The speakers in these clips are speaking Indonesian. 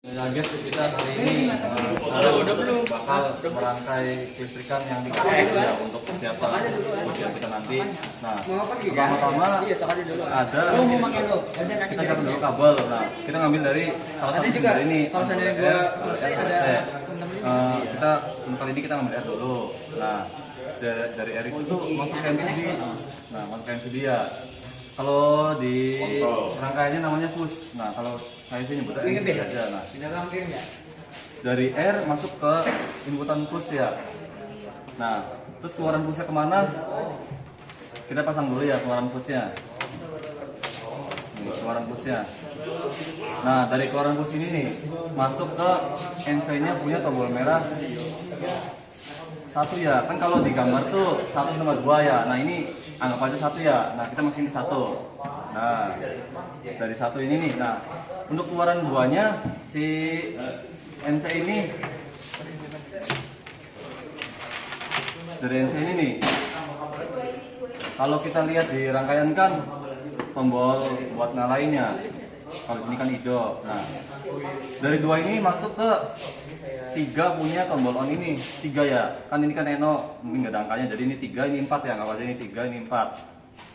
Ya guys, kita kali ini bakal merangkai kelistrikan yang dipakai ya untuk persiapan ujian kita nanti. Nah, pertama-tama ada kita siapkan dulu kabel. Nah, kita ngambil dari salah satu sumber ini. Kalau seandainya gua selesai ada kita kali ini kita ngambil air dulu. Nah, dari air itu tuh masuk ke MCD. Nah, masuk ke MCD ya. Kalau di rangkaiannya namanya fuse. Nah, kalau saya sih nyebutnya MCD aja. Nah, dari air masuk ke inputan fuse ya. Nah, terus keluaran fuse kemana? Kita pasang dulu ya keluaran fuse-nya. Keluaran fuse-nya. Nah, dari keluaran fuse ini nih masuk ke NC-nya punya tombol merah satu ya. Kan kalau di gambar tuh 1 sama 2 ya. Nah, ini anggap aja 1 ya. Nah, kita masukin ke 1. Nah, dari 1 ini nih. Nah, untuk keluaran 2-nya si NC ini dari NC ini nih. Kalau kita lihat di rangkaian kan tombol buat nyalainnya. Kalau sini kan hijau. Nah, dari 2 ini masuk ke 3 punya tombol on ini. 3 ya. Kan ini kan NO, mungkin nggak ada angkanya. Jadi ini 3, ini 4 ya. Nggak aja ini 3, ini 4.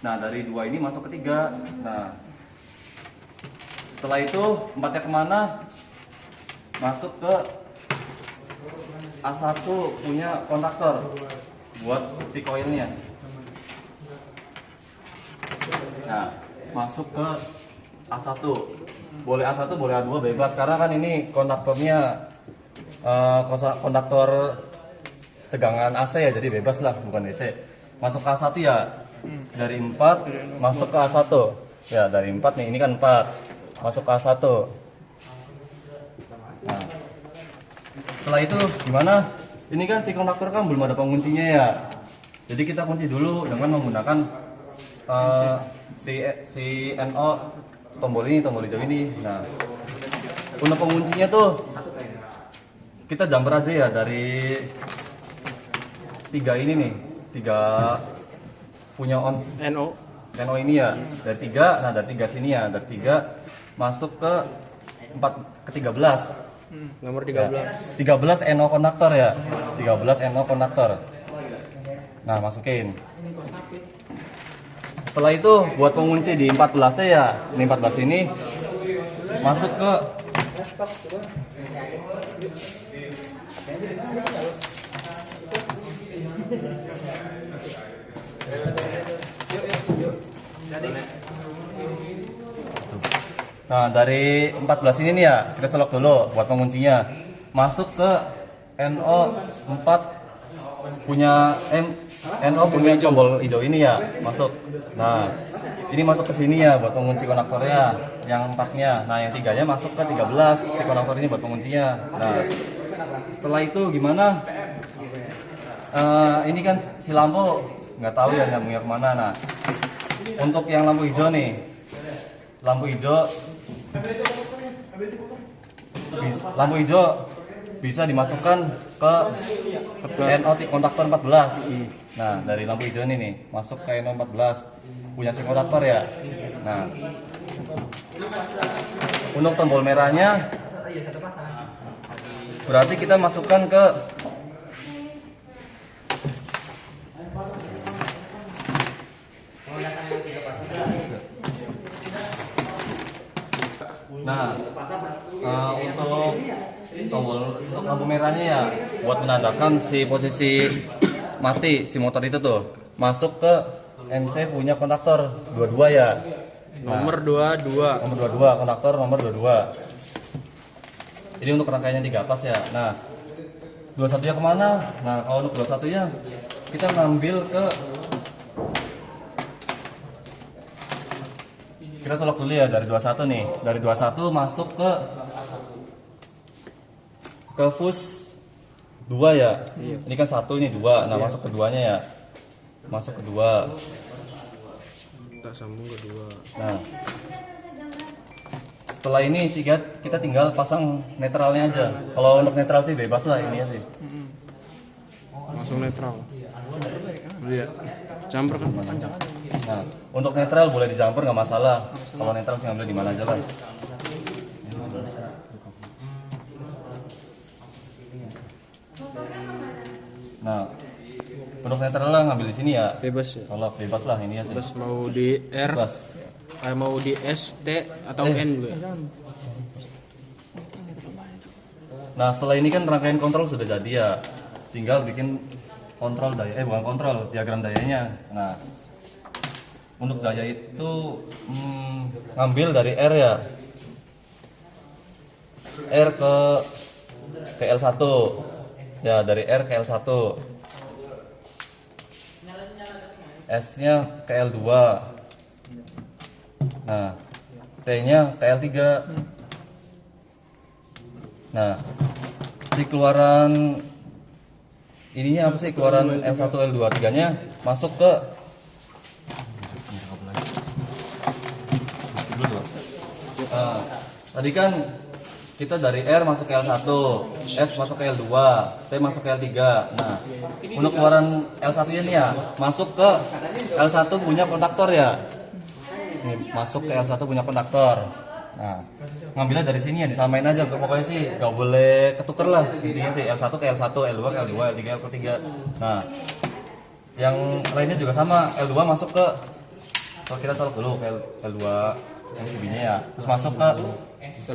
Nah, dari 2 ini masuk ke 3. Nah, setelah itu 4-nya kemana? Masuk ke A1 punya kontaktor buat si koilnya. Nah, masuk ke A1. Boleh A1, boleh A2, bebas. Karena kan ini kontaktornya konduktor tegangan AC ya, jadi bebas lah, bukan DC. Masuk ke A1 ya, dari 4 masuk ke A1 ya, dari 4 nih, ini kan 4 masuk ke A1. Nah, setelah itu gimana? Ini kan si konduktor kan belum ada penguncinya ya, jadi kita kunci dulu dengan menggunakan si NO tombol ini, tombol hijau ini. Nah, untuk penguncinya tuh kita jumper aja ya dari 3 ini nih, 3 punya on NO ini ya, dari 3. Nah, dari 3 sini ya, dari 3 masuk ke 13 nomor 13 ya, 13 NO kontaktor ya, 13 NO kontaktor. Nah, masukin. Setelah itu buat pengunci di 14 ya, ini 14 ini masuk ke Nah, dari 14 ini nih ya, kita colok dulu buat penguncinya. Masuk ke NO4 punya NO punya tombol hijau ini ya, masuk. Nah, ini masuk ke sini ya buat pengunci konektornya, yang 4-nya. Nah, yang 3-nya masuk ke 13 si konektor ini buat penguncinya. Nah, setelah itu gimana? Ini kan si lampu nggak tahu ya nyambungnya kemana. Nah, untuk yang lampu hijau nih, lampu hijau bisa dimasukkan ke NO kontaktor 14. Nah, dari lampu hijau ini nih masuk ke NO 14 punya si kontaktor ya. Nah, untuk tombol merahnya berarti kita masukkan ke untuk lampu merahnya ya buat menandakan si posisi mati si motor itu tuh masuk ke NC punya kontaktor 22 ya. Nah, nomor 22 kontaktor nomor 22. Ini untuk rangkaiannya 3 pas ya. Nah, 21 nya kemana? Nah, kalau untuk 21 nya kita ngambil ke, kita colok dulu ya dari 21 nih. Dari 21 masuk ke fuse 2 ya. Iya. Ini kan 1, ini 2. Nah, iya. Masuk ke 2-nya ya. Masuk ke 2. Kita sambung ke 2. Nah, setelah ini kita tinggal pasang netralnya aja. Kalau untuk netral sih bebas lah ini ya sih. Langsung netral. Iya. Jumper kan panjang. Nah, untuk netral boleh di jumper nggak masalah. Kalau netral sih ngambil di mana aja lah. Nah, untuk netralnya ngambil di sini ya. Bebas ya. Colok bebas lah ini ya sih. Bebas mau di R, Bebas. mau di S, T atau N juga. Nah, setelah ini kan rangkaian kontrol sudah jadi ya. Tinggal bikin kontrol daya, bukan kontrol, diagram dayanya. Nah, untuk daya itu ngambil dari R ya. R ke L1. Ya, dari R ke L1. S-nya ke L2. Nah, T-nya ke L3. Nah, si keluaran ininya apa sih? Keluaran L1, L2, 3-nya masuk ke tadi kan kita dari R masuk ke L1, S masuk ke L2, T masuk ke L3. Nah, untuk keluaran L1 ini ya masuk ke L1 punya kontaktor ya. Nih, masuk ke L1 punya kontaktor. Nah, ngambilnya dari sini ya, disamain aja. Pokoknya sih gak boleh ketuker lah. Intinya sih L1 ke L1, L2 ke L2, L3 ke L3. Nah, yang lainnya juga sama. L2 masuk ke, kalau kita colok dulu ke L2 yang CB-nya ya, terus masuk ke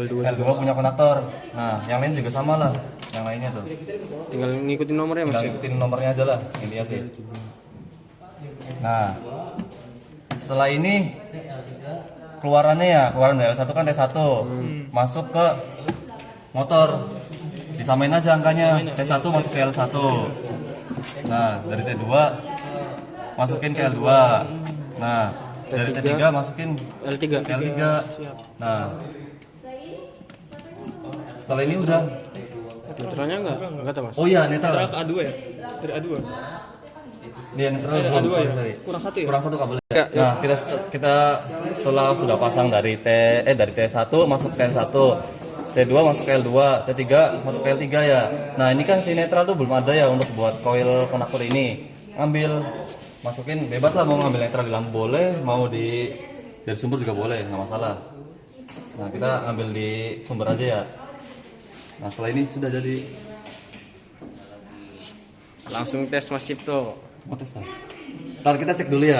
L2 punya kontaktor. Nah, yang lain juga sama lah, yang lainnya tuh. Tinggal ngikutin nomornya Mas. Tinggal ngikutin nomornya aja lah, intinya sih. Nah, setelah ini keluarannya ya, keluaran dari L1 kan T1, masuk ke motor, disamain aja angkanya. T1 masuk ke L1. Nah, dari T2 masukin ke L2. Nah, dari T3 masukin L3. ke L3. Nah, setelah ini udah. Netralnya enggak tahu Mas. Oh iya, netral. Ke A2 ya? Dari A2. Dia netral Dari belum, A2 ya? sorry. Kurang satu ya? Kurang satu kabel. Nah, kita setelah sudah pasang dari dari T1 masuk ke L1, T2 masuk ke L2, T3 masuk ke L3 ya. Nah, ini kan si netral tuh belum ada ya untuk buat coil konektor ini. Ambil, masukin bebas lah, mau ngambil netral di lampu boleh, mau dari sumber juga boleh, nggak masalah. Nah, kita ambil di sumber aja ya. Nah, setelah ini sudah jadi. Langsung tes Mas Cipto. Mau tes. Ntar kita cek dulu ya.